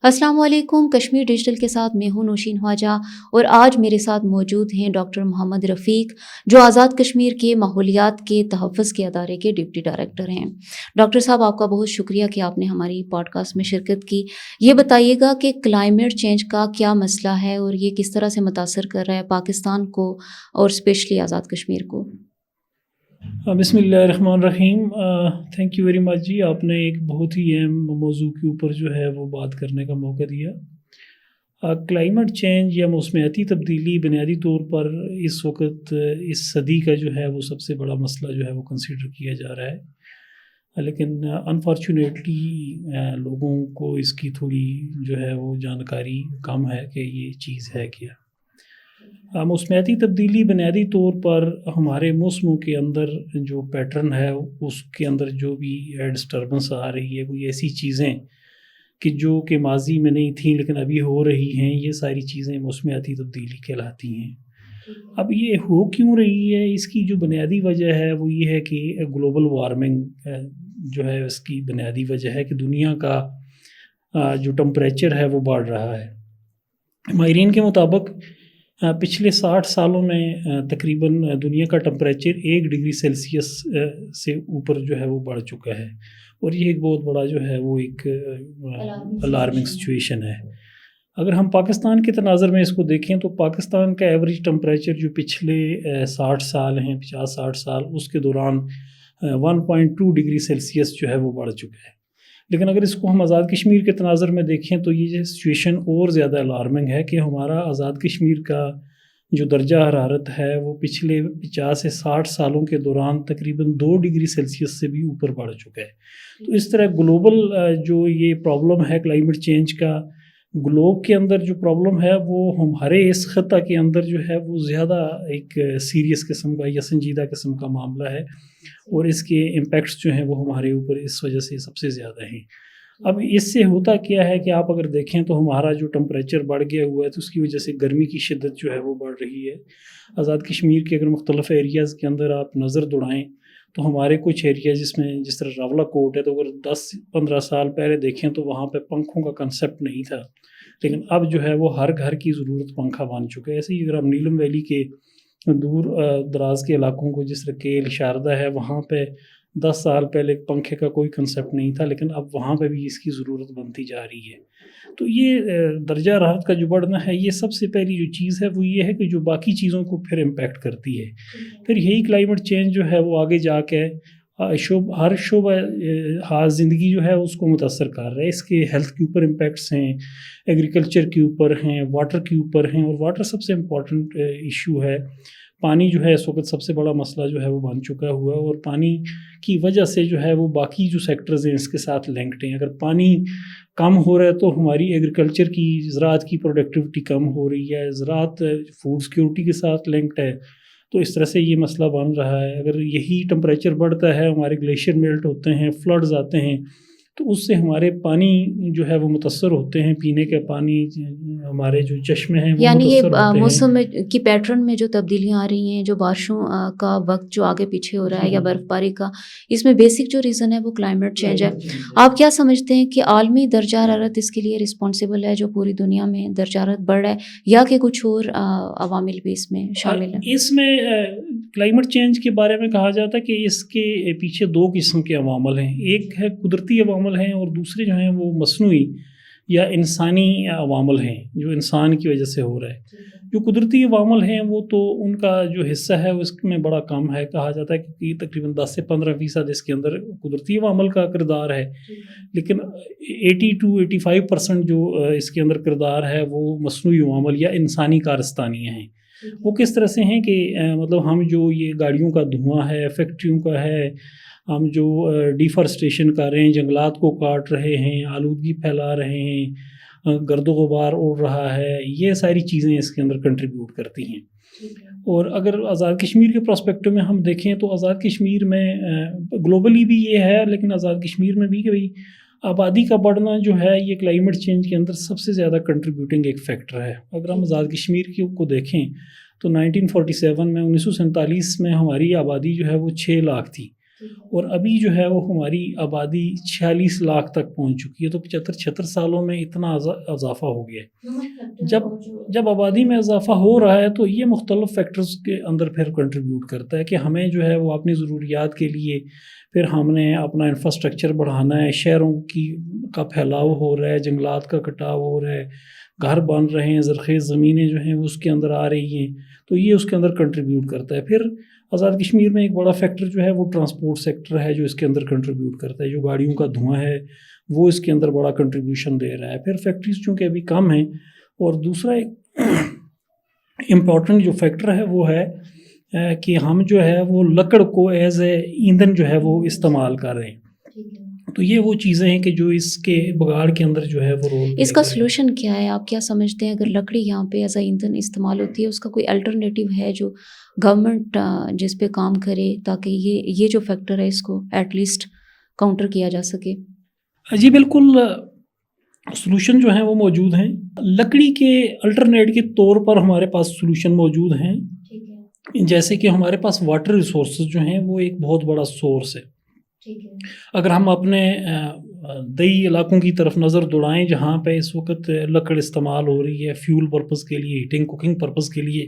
السلام علیکم، کشمیر ڈیجیٹل کے ساتھ میں ہوں نوشین خواجہ، اور آج میرے ساتھ موجود ہیں ڈاکٹر محمد رفیق، جو آزاد کشمیر کے ماحولیات کے تحفظ کے ادارے کے ڈپٹی ڈائریکٹر ہیں۔ ڈاکٹر صاحب، آپ کا بہت شکریہ کہ آپ نے ہماری پوڈ کاسٹ میں شرکت کی۔ یہ بتائیے گا کہ کلائمیٹ چینج کا کیا مسئلہ ہے اور یہ کس طرح سے متاثر کر رہا ہے پاکستان کو اور اسپیشلی آزاد کشمیر کو؟ بسم اللہ الرحمن الرحیم۔ تھینک یو ویری مچ جی، آپ نے ایک بہت ہی اہم موضوع کے اوپر جو ہے وہ بات کرنے کا موقع دیا۔ کلائمیٹ چینج یا موسمیاتی تبدیلی بنیادی طور پر اس وقت اس صدی کا جو ہے وہ سب سے بڑا مسئلہ جو ہے وہ کنسیڈر کیا جا رہا ہے، لیکن انفارچونیٹلی لوگوں کو اس کی تھوڑی جو ہے وہ جانکاری کم ہے کہ یہ چیز ہے کیا۔ موسمیاتی تبدیلی بنیادی طور پر ہمارے موسموں کے اندر جو پیٹرن ہے اس کے اندر جو بھی ڈسٹربنس آ رہی ہے، کوئی ایسی چیزیں کہ جو کہ ماضی میں نہیں تھیں لیکن ابھی ہو رہی ہیں، یہ ساری چیزیں موسمیاتی تبدیلی کہلاتی ہیں۔ اب یہ ہو کیوں رہی ہے؟ اس کی جو بنیادی وجہ ہے وہ یہ ہے کہ گلوبل وارمنگ جو ہے اس کی بنیادی وجہ ہے کہ دنیا کا جو ٹمپریچر ہے وہ بڑھ رہا ہے۔ ماہرین کے مطابق پچھلے 60 سالوں میں تقریباً دنیا کا ٹمپریچر 1 ڈگری سیلسیس سے اوپر جو ہے وہ بڑھ چکا ہے، اور یہ ایک بہت بڑا جو ہے وہ ایک الارمنگ سچویشن ہے۔ اگر ہم پاکستان کے تناظر میں اس کو دیکھیں تو پاکستان کا ایوریج ٹمپریچر جو پچھلے 60 سال ہیں، 50-60 سال، اس کے دوران 1.2 ڈگری سیلسیس جو ہے وہ بڑھ چکا ہے۔ لیکن اگر اس کو ہم آزاد کشمیر کے تناظر میں دیکھیں تو یہ سچویشن اور زیادہ الارمنگ ہے کہ ہمارا آزاد کشمیر کا جو درجہ حرارت ہے وہ پچھلے 50 سے 60 سالوں کے دوران تقریباً 2 ڈگری سیلسیس سے بھی اوپر بڑھ چکا ہے۔ تو اس طرح گلوبل جو یہ پرابلم ہے کلائمیٹ چینج کا، گلوب کے اندر جو پرابلم ہے وہ ہمارے اس خطہ کے اندر جو ہے وہ زیادہ ایک سیریس قسم کا یا سنجیدہ قسم کا معاملہ ہے، اور اس کے امپیکٹس جو ہیں وہ ہمارے اوپر اس وجہ سے سب سے زیادہ ہیں۔ اب اس سے ہوتا کیا ہے کہ آپ اگر دیکھیں تو ہمارا جو ٹمپریچر بڑھ گیا ہوا ہے تو اس کی وجہ سے گرمی کی شدت جو ہے وہ بڑھ رہی ہے۔ آزاد کشمیر کے اگر مختلف ایریاز کے اندر آپ نظر دوڑائیں تو ہمارے کچھ ایریا جس طرح راولہ کوٹ ہے، تو اگر 10-15 سال پہلے دیکھیں تو وہاں پہ پنکھوں کا کنسیپٹ نہیں تھا، لیکن اب جو ہے وہ ہر گھر کی ضرورت پنکھا بن چکا ہے۔ ایسے ہی اگر ہم نیلم ویلی کے دور دراز کے علاقوں کو، جس طرح کیل شاردہ ہے، وہاں پہ 10 سال پہلے پنکھے کا کوئی کنسیپٹ نہیں تھا، لیکن اب وہاں پہ بھی اس کی ضرورت بنتی جا رہی ہے۔ تو یہ درجہ حرارت کا جو بڑھنا ہے، یہ سب سے پہلی جو چیز ہے وہ یہ ہے کہ جو باقی چیزوں کو پھر امپیکٹ کرتی ہے۔ پھر یہی کلائمیٹ چینج جو ہے وہ آگے جا کے ہر شعبہ زندگی جو ہے اس کو متاثر کر رہا ہے۔ اس کے ہیلتھ کے اوپر امپیکٹس ہیں، ایگریکلچر کے اوپر ہیں، واٹر کے اوپر ہیں، اور واٹر سب سے امپورٹنٹ ایشو ہے۔ پانی جو ہے اس وقت سب سے بڑا مسئلہ جو ہے وہ بن چکا ہوا ہے، اور پانی کی وجہ سے جو ہے وہ باقی جو سیکٹرز ہیں اس کے ساتھ لنکڈ ہیں۔ اگر پانی کم ہو رہا ہے تو ہماری ایگریکلچر کی، زراعت کی پروڈکٹیوٹی کم ہو رہی ہے، زراعت فوڈ سیکیورٹی کے ساتھ لنکڈ ہے، تو اس طرح سے یہ مسئلہ بن رہا ہے۔ اگر یہی ٹمپریچر بڑھتا ہے، ہمارے گلیشیئر میلٹ ہوتے ہیں، فلڈز آتے ہیں، تو اس سے ہمارے پانی جو ہے وہ متاثر ہوتے ہیں، پینے کے پانی، ہمارے جو چشمے ہیں وہ یعنی متاثر یہ ہوتے ہیں۔ موسم کی پیٹرن میں جو تبدیلیاں آ رہی ہیں، جو بارشوں کا وقت جو آگے پیچھے ہو رہا ہے یا برف باری کا، اس میں بیسک جو ریزن ہے وہ کلائمیٹ چینج ہے۔ آپ کیا سمجھتے ہیں کہ عالمی درجہ حرارت اس کے لیے رسپانسیبل ہے، جو پوری دنیا میں درجہ حرارت بڑھ رہا ہے، یا کہ کچھ اور عوامل بھی اس میں شامل ہیں؟ اس میں کلائمیٹ چینج کے بارے میں کہا جاتا ہے کہ اس کے پیچھے 2 قسم کے عوامل ہیں۔ ایک ہے قدرتی عوامل ہیں، اور دوسرے جو ہیں وہ مصنوعی یا انسانی عوامل ہیں، جو انسان کی وجہ سے ہو رہا ہے۔ جو قدرتی عوامل ہیں وہ تو ان کا جو حصہ ہے اس میں بڑا کم ہے، کہا جاتا ہے کہ تقریباً 10 سے 15% اس کے اندر قدرتی عوامل کا کردار ہے، لیکن 80-85% جو اس کے اندر کردار ہے وہ مصنوعی عوامل یا انسانی کارستانیاں ہیں۔ وہ کس طرح سے ہیں کہ مطلب ہم جو یہ گاڑیوں کا دھواں ہے، فیکٹریوں کا ہے، ہم جو ڈیفارسٹیشن کر رہے ہیں، جنگلات کو کاٹ رہے ہیں، آلودگی پھیلا رہے ہیں، گرد و غبار اڑ رہا ہے، یہ ساری چیزیں اس کے اندر کنٹریبیوٹ کرتی ہیں۔ اور اگر آزاد کشمیر کے پراسپیکٹو میں ہم دیکھیں تو آزاد کشمیر میں گلوبلی بھی یہ ہے، لیکن آزاد کشمیر میں بھی کہ بھئی آبادی کا بڑھنا جو ہے یہ کلائمیٹ چینج کے اندر سب سے زیادہ کنٹریبیوٹنگ ایک فیکٹر ہے۔ اگر ہم آزاد کشمیر کو دیکھیں تو 1947 میں 1947 میں ہماری آبادی جو ہے وہ 6 لاکھ تھی، اور ابھی جو ہے وہ ہماری آبادی 46 لاکھ تک پہنچ چکی ہے. تو 75-76 سالوں میں اتنا اضافہ ہو گیا ہے. جب آبادی میں اضافہ ہو رہا ہے تو یہ مختلف فیکٹرز کے اندر پھر کنٹریبیوٹ کرتا ہے کہ ہمیں جو ہے وہ اپنی ضروریات کے لیے پھر ہم نے اپنا انفراسٹرکچر بڑھانا ہے. شہروں کا پھیلاؤ ہو رہا ہے, جنگلات کا کٹاؤ ہو رہا ہے, گھر بن رہے ہیں, زرخیز زمینیں جو ہیں وہ اس کے اندر آ رہی ہیں, تو یہ اس کے اندر کنٹریبیوٹ کرتا ہے. پھر آزاد کشمیر میں ایک بڑا فیکٹر جو ہے وہ ٹرانسپورٹ سیکٹر ہے جو اس کے اندر کنٹریبیوٹ کرتا ہے. جو گاڑیوں کا دھواں ہے وہ اس کے اندر بڑا کنٹریبیوشن دے رہا ہے. پھر فیکٹریز چونکہ ابھی کم ہیں. اور دوسرا ایک امپورٹنٹ جو فیکٹر ہے وہ ہے کہ ہم جو ہے وہ لکڑ کو ایز اے ایندھن جو ہے وہ استعمال کر رہے ہیں. تو یہ وہ چیزیں ہیں کہ جو اس کے بگاڑ کے اندر جو ہے وہ رول. اس کا سلوشن کیا ہے؟ آپ کیا سمجھتے ہیں اگر لکڑی یہاں پہ ایز اے ایندھن استعمال ہوتی ہے, اس کا کوئی الٹرنیٹیو ہے جو گورنمنٹ جس پہ کام کرے تاکہ یہ جو فیکٹر ہے اس کو ایٹ لیسٹ کاؤنٹر کیا جا سکے؟ جی بالکل, سلوشن جو ہیں وہ موجود ہیں. لکڑی کے الٹرنیٹ کے طور پر ہمارے پاس سلوشن موجود ہیں. جیسے کہ ہمارے پاس واٹر ریسورسز جو ہیں وہ ایک بہت بڑا سورس ہے. اگر ہم اپنے دیہی علاقوں کی طرف نظر دوڑائیں جہاں پہ اس وقت لکڑ استعمال ہو رہی ہے فیول پرپز کے لیے, ہیٹنگ کوکنگ پرپز کے لیے,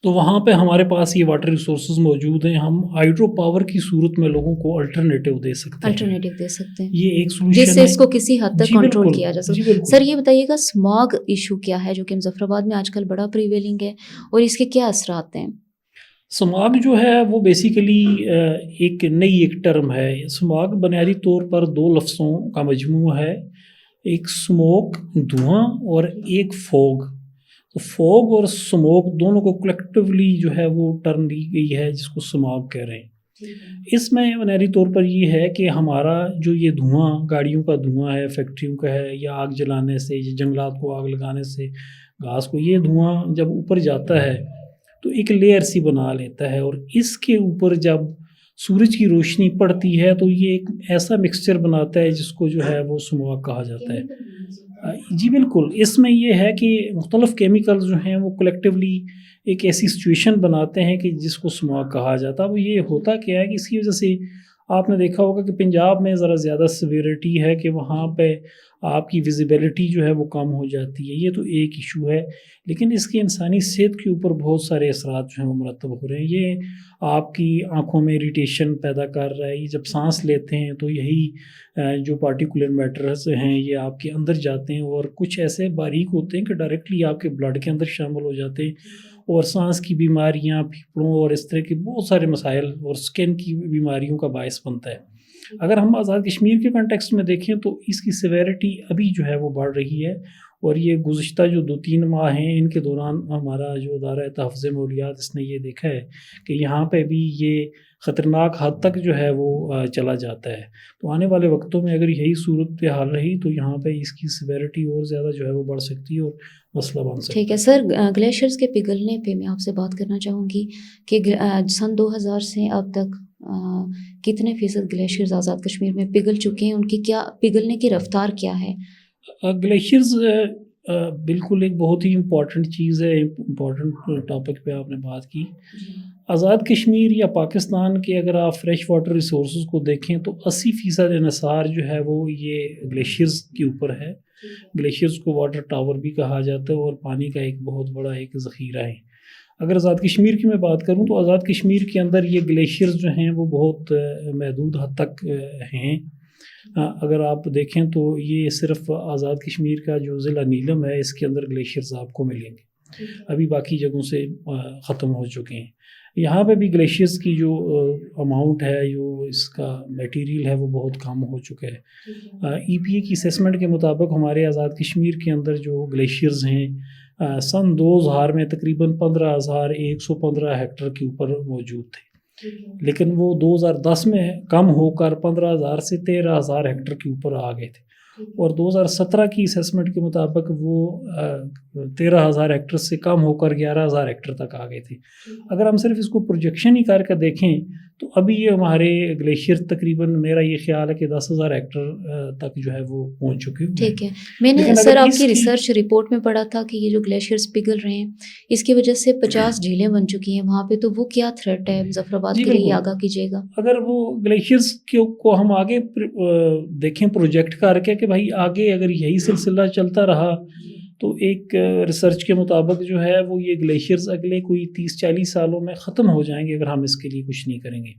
تو وہاں پہ ہمارے پاس یہ واٹر ریسورسز موجود ہیں. ہم ہائیڈرو پاور کی صورت میں لوگوں کو الٹرنیٹیو دے سکتے ہیں. یہ ایک سلوشن ہے جس سے اس کو کسی حد تک کنٹرول کیا جا سکتا ہے. سر یہ بتائیے گا اسماگ ایشو کیا ہے جو کہ مظفر آباد میں آج کل بڑا پریویلنگ ہے اور اس کے کیا اثرات ہیں؟ سماگ جو ہے وہ بیسیکلی ایک نئی ٹرم ہے. سماگ بنیادی طور پر 2 لفظوں کا مجموعہ ہے, ایک سموک دھواں اور ایک فوگ. تو فوگ اور سموک دونوں کو کلیکٹیولی جو ہے وہ ٹرم دی گئی ہے جس کو سماگ کہہ رہے ہیں. اس میں بنیادی طور پر یہ ہے کہ ہمارا جو یہ دھواں گاڑیوں کا دھواں ہے, فیکٹریوں کا ہے, یا آگ جلانے سے, یا جنگلات کو آگ لگانے سے گھاس کو, یہ دھواں جب اوپر جاتا ہے تو ایک لیئر سی بنا لیتا ہے, اور اس کے اوپر جب سورج کی روشنی پڑتی ہے تو یہ ایک ایسا مکسچر بناتا ہے جس کو جو ہے وہ سموگ کہا جاتا ہے. جی بالکل, اس میں یہ ہے کہ مختلف کیمیکلز جو ہیں وہ کلیکٹیولی ایک ایسی سچویشن بناتے ہیں کہ جس کو سموگ کہا جاتا ہے. وہ یہ ہوتا کیا ہے کہ اس کی وجہ سے آپ نے دیکھا ہوگا کہ پنجاب میں ذرا زیادہ سیویرٹی ہے کہ وہاں پہ آپ کی ویزیبلٹی جو ہے وہ کم ہو جاتی ہے. یہ تو ایک ایشو ہے, لیکن اس کے انسانی صحت کے اوپر بہت سارے اثرات جو ہیں وہ مرتب ہو رہے ہیں. یہ آپ کی آنکھوں میں اریٹیشن پیدا کر رہا ہے. یہ جب سانس لیتے ہیں تو یہی جو پارٹیکولر میٹرز ہیں یہ آپ کے اندر جاتے ہیں اور کچھ ایسے باریک ہوتے ہیں کہ ڈائریکٹلی آپ کے بلڈ کے اندر شامل ہو جاتے ہیں, اور سانس کی بیماریاں, پھیپھڑوں اور اس طرح کے بہت سارے مسائل اور سکن کی بیماریوں کا باعث بنتا ہے. اگر ہم آزاد کشمیر کے کنٹیکسٹ میں دیکھیں تو اس کی سیویرٹی ابھی جو ہے وہ بڑھ رہی ہے, اور یہ گزشتہ جو 2-3 ماہ ہیں ان کے دوران ہمارا جو ادارہ تحفظ ماحولیات اس نے یہ دیکھا ہے کہ یہاں پہ بھی یہ خطرناک حد تک جو ہے وہ چلا جاتا ہے. تو آنے والے وقتوں میں اگر یہی صورت حال رہی تو یہاں پہ اس کی سیویرٹی اور زیادہ جو ہے وہ بڑھ سکتی ہے اور مسئلہ بن سکتا ہے. ٹھیک ہے سر, گلیشیئرز کے پگھلنے پہ میں آپ سے بات کرنا چاہوں گی کہ سن 2000 سے اب تک کتنے فیصد گلیشیئرز آزاد کشمیر میں پگھل چکے ہیں, ان کی کیا پگھلنے کی رفتار کیا ہے؟ گلیشیئرز بالکل ایک بہت ہی امپورٹنٹ چیز ہے, امپورٹنٹ ٹاپک پہ آپ نے بات کی. آزاد کشمیر یا پاکستان کے اگر آپ فریش واٹر ریسورسز کو دیکھیں تو 80% انحصار جو ہے وہ یہ گلیشیئرز کے اوپر ہے. گلیشیئرز کو واٹر ٹاور بھی کہا جاتا ہے اور پانی کا ایک بہت بڑا ایک ذخیرہ ہے. اگر آزاد کشمیر کی میں بات کروں تو آزاد کشمیر کے اندر یہ گلیشیئرز جو ہیں وہ بہت محدود حد تک ہیں. اگر آپ دیکھیں تو یہ صرف آزاد کشمیر کا جو ضلع نیلم ہے اس کے اندر گلیشیئرز آپ کو ملیں گے, ابھی باقی جگہوں سے ختم ہو چکے ہیں. یہاں پہ بھی گلیشیئرز کی جو اماؤنٹ ہے, جو اس کا میٹیریل ہے وہ بہت کم ہو چکا ہے. EPA کی اسیسمنٹ کے مطابق ہمارے آزاد کشمیر کے اندر جو گلیشیئرز ہیں سن 2000 میں تقریباً 15,115 ہیکٹر کے اوپر موجود تھے, لیکن وہ 2010 میں کم ہو کر 15,000 سے 13,000 ہیکٹر کے اوپر آ گئے تھے. اور 2017 کی اسیسمنٹ کے مطابق وہ 13,000 ہیکٹر سے کم ہو کر 11,000 ہیکٹر تک آ گئے تھے. اگر ہم صرف اس کو پروجیکشن ہی کر کے دیکھیں تو ابھی یہ ہمارے گلیشیئر تقریباً میرا یہ خیال ہے کہ 10,000 ہیکٹر تک جو ہے وہ پہنچ چکے ہوئے. ٹھیک ہے. میں نے سر آپ کی ریسرچ رپورٹ میں پڑھا تھا کہ یہ جو گلیشیئرز پگھل رہے ہیں اس کی وجہ سے 50 جھیلیں بن چکی ہیں وہاں پہ, تو وہ کیا تھریٹ ہے مظفر آباد کے لیے, آگاہ کیجیے گا. اگر وہ گلیشیئرز کو ہم آگے دیکھیں پروجیکٹ کر کے کہ بھائی آگے اگر یہی سلسلہ چلتا رہا تو ایک ریسرچ کے مطابق جو ہے وہ یہ گلیشیئرز اگلے کوئی 30-40 سالوں میں ختم ہو جائیں گے اگر ہم اس کے لیے کچھ نہیں کریں گے.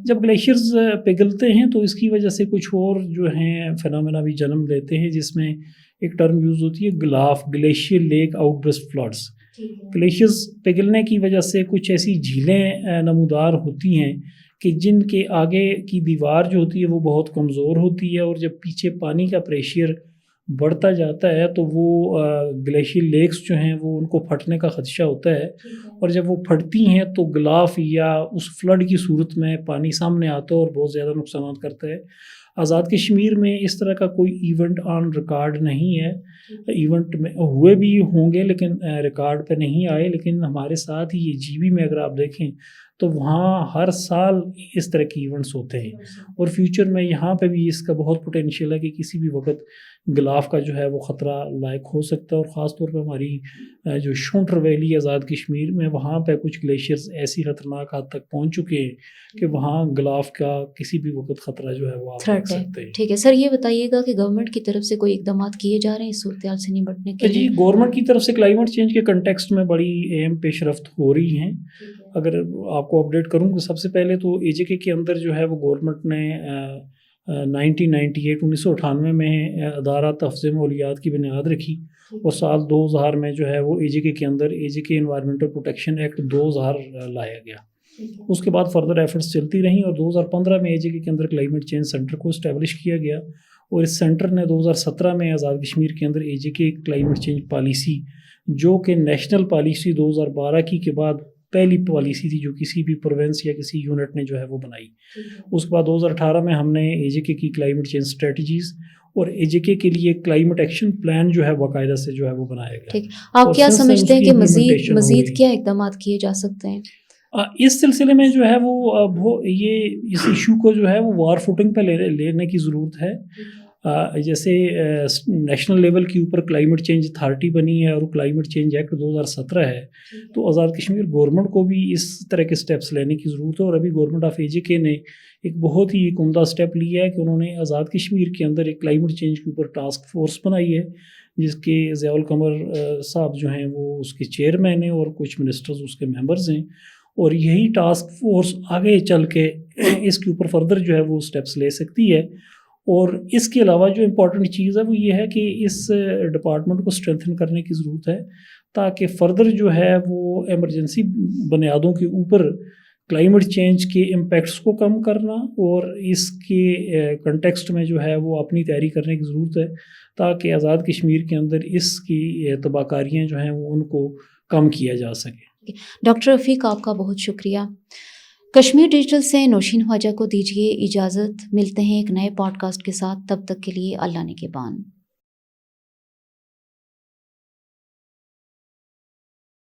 جب گلیشیئرز پگھلتے ہیں تو اس کی وجہ سے کچھ اور جو ہیں فینومینا بھی جنم لیتے ہیں, جس میں ایک ٹرم یوز ہوتی ہے GLOF, glacier lake outburst floods. Glaciers پگھلنے کی وجہ سے کچھ ایسی جھیلیں نمودار ہوتی ہیں کہ جن کے آگے کی دیوار جو ہوتی ہے وہ بہت کمزور ہوتی ہے, اور جب پیچھے پانی کا پریشر بڑھتا جاتا ہے تو وہ گلیشیئر لیکس جو ہیں وہ ان کو پھٹنے کا خدشہ ہوتا ہے, اور جب وہ پھٹتی ہیں تو گلاف یا اس فلڈ کی صورت میں پانی سامنے آتا ہے اور بہت زیادہ نقصانات کرتا ہے. آزاد کشمیر میں اس طرح کا کوئی ایونٹ آن ریکارڈ نہیں ہے. ایونٹ میں ہوئے بھی ہوں گے لیکن ریکارڈ پہ نہیں آئے, لیکن ہمارے ساتھ ہی یہ جی بی میں اگر آپ دیکھیں تو وہاں ہر سال اس طرح کے ایونٹس ہوتے ہیں, اور فیوچر میں یہاں پہ بھی اس کا بہت پوٹینشیل ہے کہ کسی بھی وقت گلاف کا جو ہے وہ خطرہ لائق ہو سکتا ہے. اور خاص طور پہ ہماری جو شونٹر ویلی آزاد کشمیر میں وہاں پہ کچھ گلیشیئرز ایسی خطرناک حد تک پہنچ چکے ہیں کہ وہاں گلاف کا کسی بھی وقت خطرہ جو ہے وہ آپ دیکھ سکتے ہیں. ٹھیک ہے سر, یہ بتائیے گا کہ گورنمنٹ کی طرف سے کوئی اقدامات کیے جا رہے ہیں اس صورتحال سے نمٹنے کے لیے؟ جی, گورنمنٹ کی طرف سے کلائمیٹ چینج کے کنٹیکسٹ میں بڑی اہم پیش رفت ہو رہی ہیں. اگر آپ کو اپڈیٹ کروں تو سب سے پہلے تو اے جے کے اندر جو ہے وہ گورنمنٹ نے 1998 میں ادارہ تحفظ ماحولیات کی بنیاد رکھی, اور سال 2000 میں جو ہے وہ اے جے کے اندر اے جے کے انوائرمنٹل پروٹیکشن ایکٹ 2000 لایا گیا. اس کے بعد فردر ایفرٹس چلتی رہیں, اور 2015 میں اے جے کے اندر کلائمیٹ چینج سینٹر کو اسٹیبلش کیا گیا, اور اس سینٹر نے 2017 میں آزاد کشمیر کے اندر اے جے کے کلائمیٹ چینج پالیسی, جو کہ نیشنل پالیسی 2012 کے بعد پہلی پالیسی تھی جو کسی بھی پروونس یا کسی یونٹ نے جو ہے وہ بنائی. اس کے بعد 2018 میں ہم نے اے جے کی کلائمیٹ چینج اسٹریٹجیز اور اے جے کے لیے کلائمیٹ ایکشن پلان جو ہے باقاعدہ سے جو ہے وہ بنایا گیا. ٹھیک, آپ کیا سمجھتے ہیں کہ مزید کیا اقدامات کیے جا سکتے ہیں اس سلسلے میں؟ جو ہے وہ یہ اس ایشو کو جو ہے وہ وار فوٹنگ پہ لینے کی ضرورت ہے. جیسے نیشنل لیول کے اوپر کلائمیٹ چینج اتھارٹی بنی ہے اور کلائمیٹ چینج ایکٹ 2017 ہے, تو آزاد کشمیر گورنمنٹ کو بھی اس طرح کے سٹیپس لینے کی ضرورت ہے. اور ابھی گورنمنٹ آف اے جے کے نے ایک بہت ہی عمدہ سٹیپ لیا ہے کہ انہوں نے آزاد کشمیر کے اندر ایک کلائمیٹ چینج کے اوپر ٹاسک فورس بنائی ہے, جس کے ضیاء القمر صاحب جو ہیں وہ اس کے چیئرمین ہیں اور کچھ منسٹرز اس کے ممبرز ہیں. اور یہی ٹاسک فورس آگے چل کے اس کے اوپر فردر جو ہے وہ سٹیپس لے سکتی ہے. اور اس کے علاوہ جو امپورٹنٹ چیز ہے وہ یہ ہے کہ اس ڈپارٹمنٹ کو اسٹرینتھن کرنے کی ضرورت ہے, تاکہ فردر جو ہے وہ ایمرجنسی بنیادوں کے اوپر کلائمیٹ چینج کے امپیکٹس کو کم کرنا اور اس کے کنٹیکسٹ میں جو ہے وہ اپنی تیاری کرنے کی ضرورت ہے, تاکہ آزاد کشمیر کے اندر اس کی تباہ کاریاں جو ہیں وہ ان کو کم کیا جا سکے. ڈاکٹر رفیق, آپ کا بہت شکریہ. کشمیر ڈیجیٹل سے نوشین خواجہ کو دیجیے اجازت, ملتے ہیں ایک نئے پوڈ کاسٹ کے ساتھ, تب تک کے لیے اللہ نگہبان.